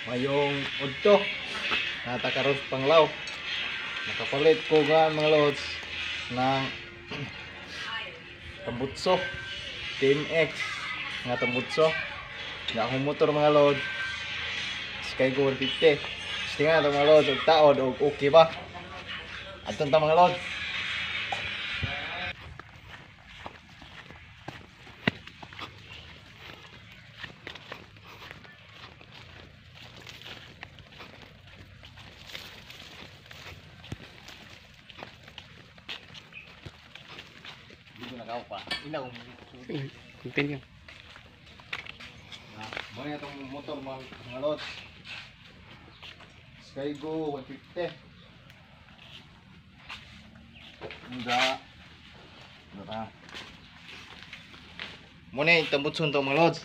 Mayong udto natakaroon panglaw nakapalit ko nga mga lods ng tambutso Team X nga tambutso nga akong motor mga lods Skygo 150. Tinga ito mga lods og taod og okay ba aton ta mga lods. Pa. Inaw. Continue. Mo na itong motor mga lods. Skygo 150. Muna. Mo na itong tambutson to mga lods.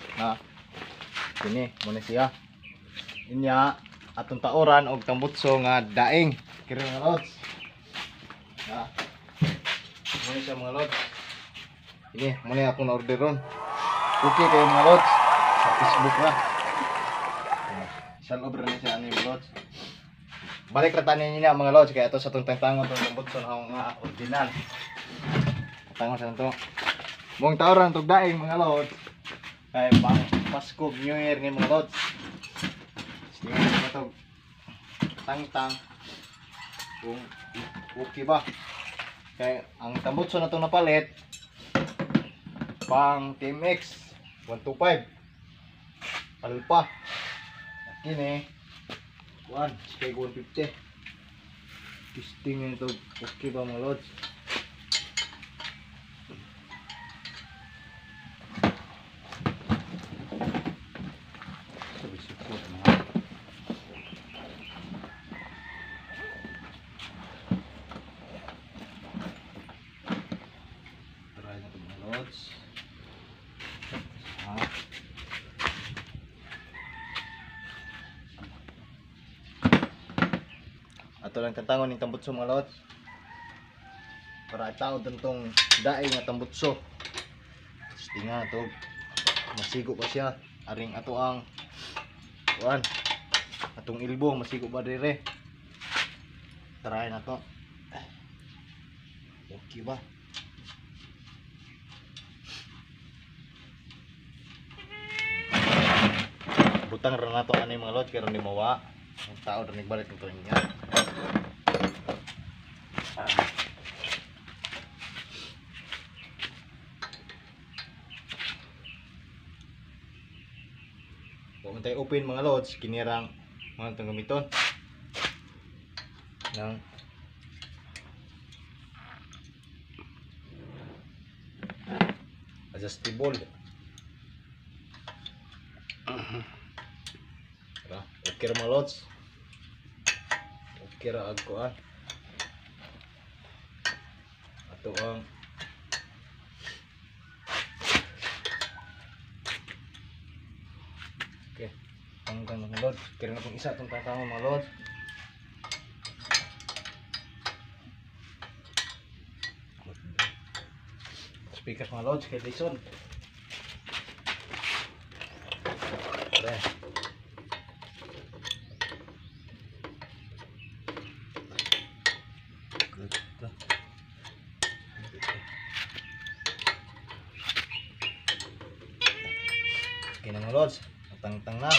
Kini mo na siya. Inya atong taoran og tambutso nga daing. Kira mga lods. Mo na siya mga lods. Ini muna ako na order ron. Okay kayo mga lods. Sa Facebook na. Saan order na siya ano yung lods. Balik ratanin niya mga lods. Kaya ito sa itong tantangon itong tambutson nga original. Tangon sa ito. Buong taoran itong daing mga lods. Kaya pang Pasko, New Year ng mga lods. Tingnan natin ito. Tang-tang. Kung okay ba. Kaya ang tambutson na itong napalit. Pang Team X 125 Alpha kini 1 Skygo 150 testing ito okay ba mga lods. Try natin mga lods. Ato lang tantangon ng tambutso mga lods. Para itaw dantong daing nga tambutso. Tinga to. Masigo pa siya. Aring ato ang kuan. Atong ilbo masigo ba dire. Try na to. Okay ba? Butang ra nato ani mga lods karon di mawa. Ang tao ra nagbalik nito niya. Kung tayo open mga lods, kinirang mga itong gamiton ng adjustable. Okay ra mga lods. Okay ra agkuan. Ato ang okay. Tanggang mga lods. Kira na kung isa itong tatama mga lods. Speakers mga lods kay Dyson. Okay. Okay na mga lods. Tang-tang na.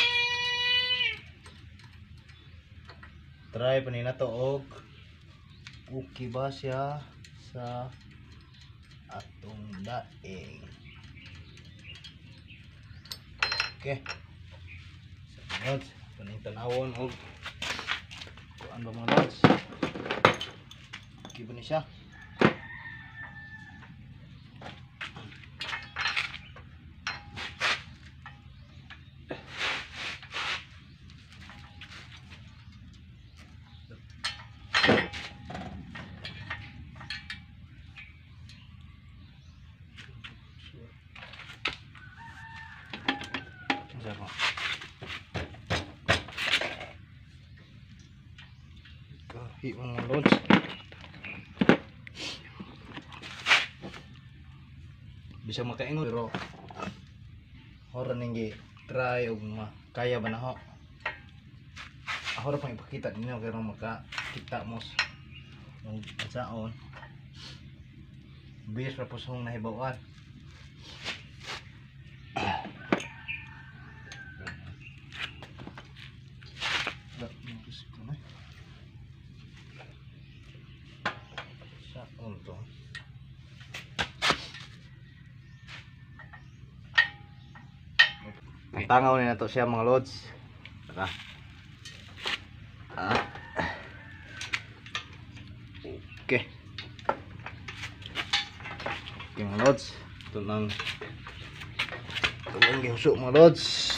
Try pa nila to og okay ba siya sa atong daing. Okay. So mga lods, paning tanawon og kuan ba mga lods. Okay ba ni siya? Kahi mga lods. Bisa makaingon pero ora ning gi try og kaya ba na ho? Ako na pang ipakita ninyo kaya makakita mo ng saon. Bias pa po sa mong nahibawan. Saon to. Tangaw na to siya mga lods. Tara. Okay. Okay mga lods. Ito nang gihusok mga lods.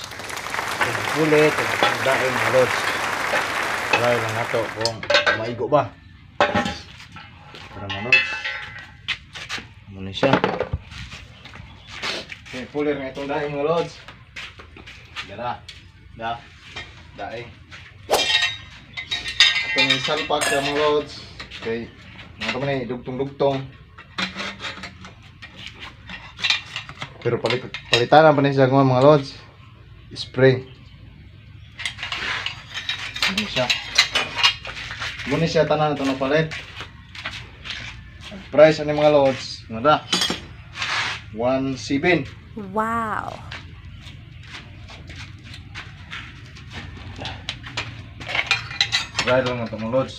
Ito kulit. Ito daing mga lods. Try lang nato kung maigo ba. Para mga lods. Muna siya. Okay, pulir nga itong daing mga lods. Dara. Daing. Ito may salpak sa mga lods. Okay. Mga naman eh, dugtong-dugtong. Pero palitan pa niya siya mga lods. Spray. Ano siya? Muna siya tanan ito na palit. Price ano mga lods? Nada. 1.7. Wow. Try lang ito mga lods.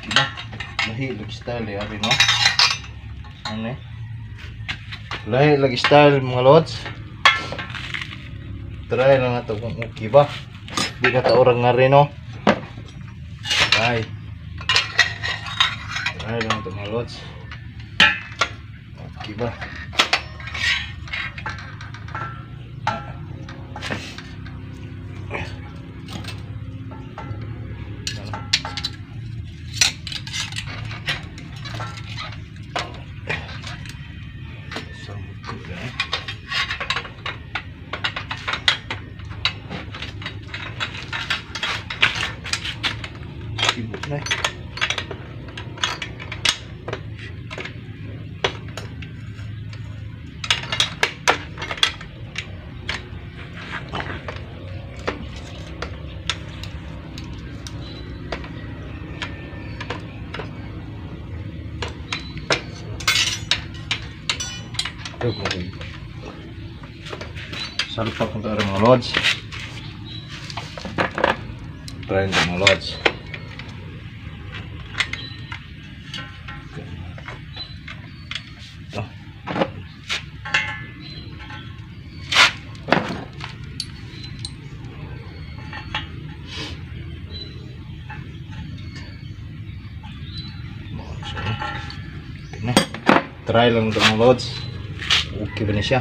Diba? Lahi lagi style eh. Abi no? Ano eh? Lahi lagi style mga lods. Try lang ito kung okay ba. Di ka taurang nga rin no? Try. Try lang ito mga lods. Okay ba? Sibuk na eh. Salpak untuk mga lods. Try untuk mga lods. Ito. Try lang untuk mga lods. Okay ba na siya?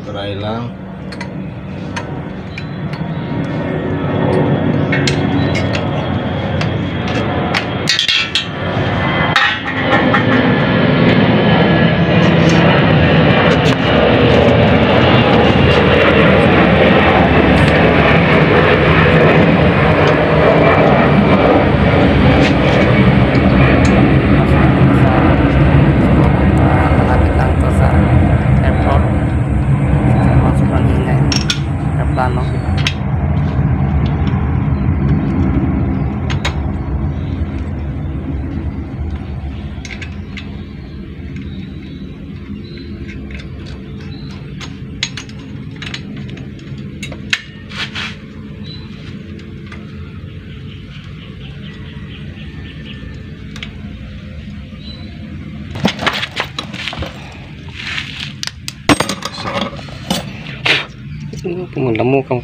Try lang. Malapit lang to sa airport. Sobrang ingay. Aeroplano. Pumalamu kang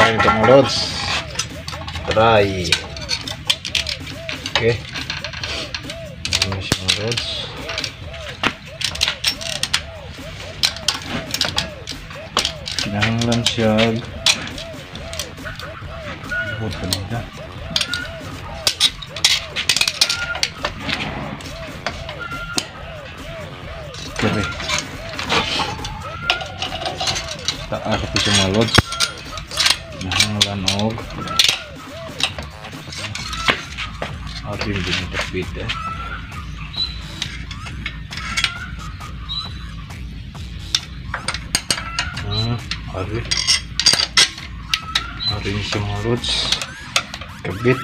Try ito mga lods. Try. Okay. Ayan siya mga lods. Kinahanglan siya. Buhot pa nila. Okay. Taas ako siya mga lods. Kinahanglan og ato yung binitapit Ari ini siya mga lods. Kabit.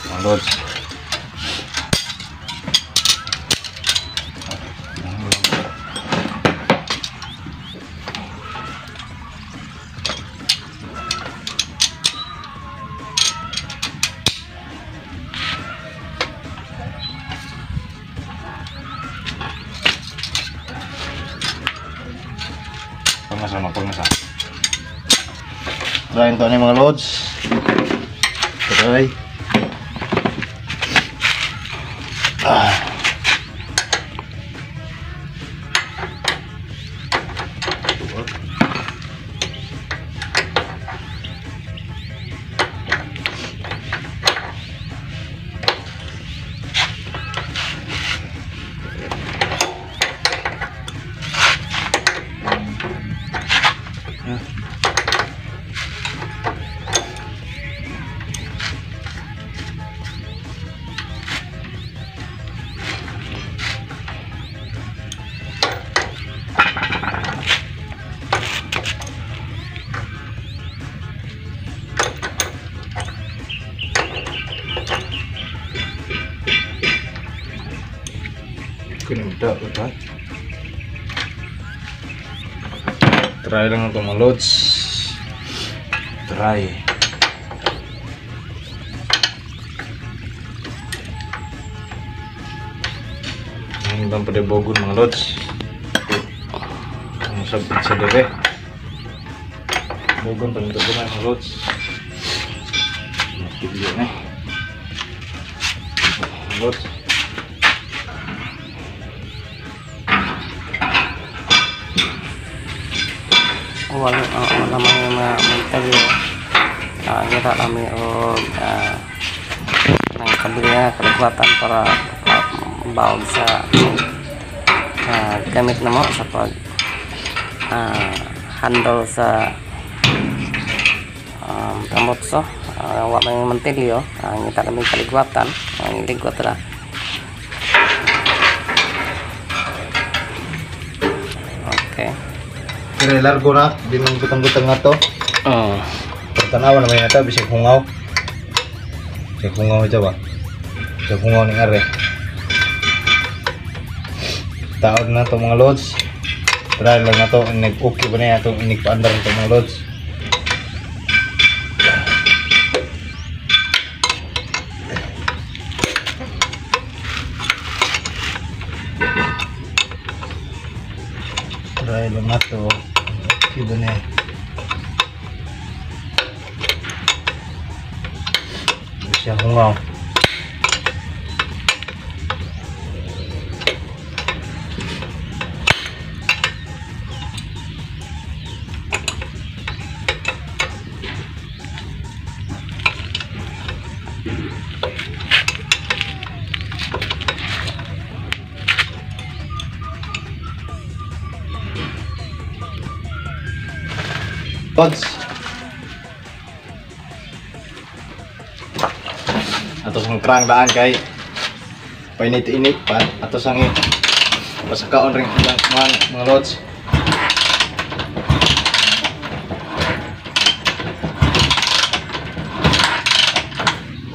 Mga lods. Pangasa. Try ito na mga lods. Try. Kunimda udah. Try lang ito mga lods. Try. Ang lang pada bogun mga lods. Ang sabit sa dere. Bogun pa nito mga lods. Nakibigyan na. Lods. Wala namang yung mga mentalyo. Kita kami o ng kabili na kalagwatan para bawag sa gamit na mo sa pag handle sa tamotso. Wala yung mentalyo. Kita kami kalagwatan. Ang iligwat na. Okay. Kira largo na, di man butang-butang nga to. Pertanawan naman yata, bisig hungaw. Bisig hungaw ito ba? Bisig hungaw ni are. Taon na to mga lods. Try lang na to, nag-okay ba na yan itong inig-paandar na to mga lods. Try lang na to. Iba na yan. Hindi siya hungaw. Lods. Ato sang krang daan kay painit-init pa ato sang pasakaon ring mga lods.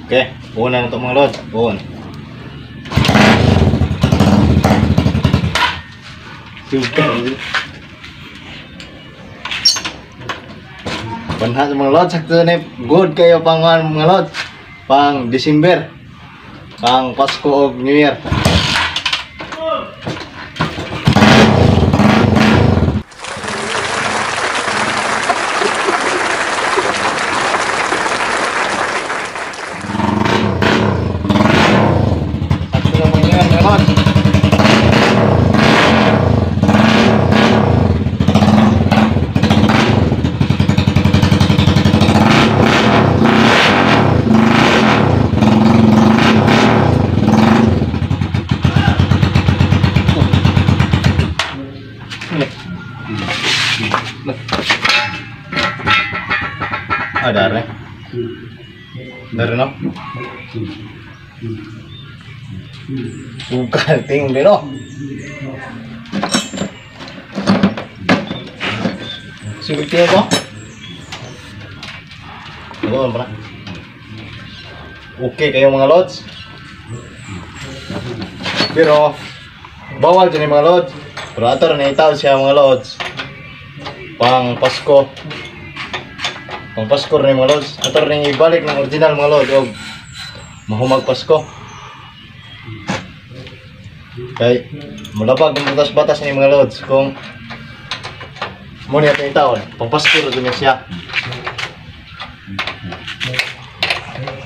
Okay, una na ito mga lods. Buon. Super. Panha sa mga lods, sakto na good kayo pang mga lods. Pang December. Pang Pasko o New Year. Sakto na mga lods. Dari. Dari no? Bukan ting deh no. Sulit ya kok. Oke kayo mga lods. Pero bawal dyan mga lods. Pero ato rin itaw siya mga lods. Pang Pasko. Pang Pasko rin mga lods. Ato rin ibalik ng original mga lods. O mahumag Pasko. Kay malapag ng batas-batas ni mga lods. Kung muna natin itaw. Pang Pasko rin siya.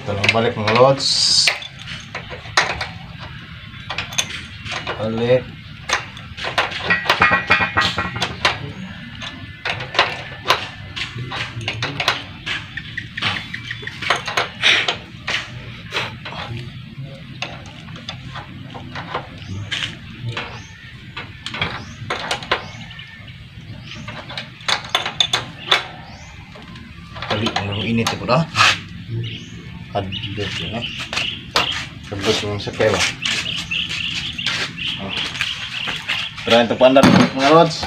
Ito lang balik mga lods. Balik. Kali ang init ito na. Hadlet yun eh. Sabot yung sakay ba. Try ito pandar mga lods.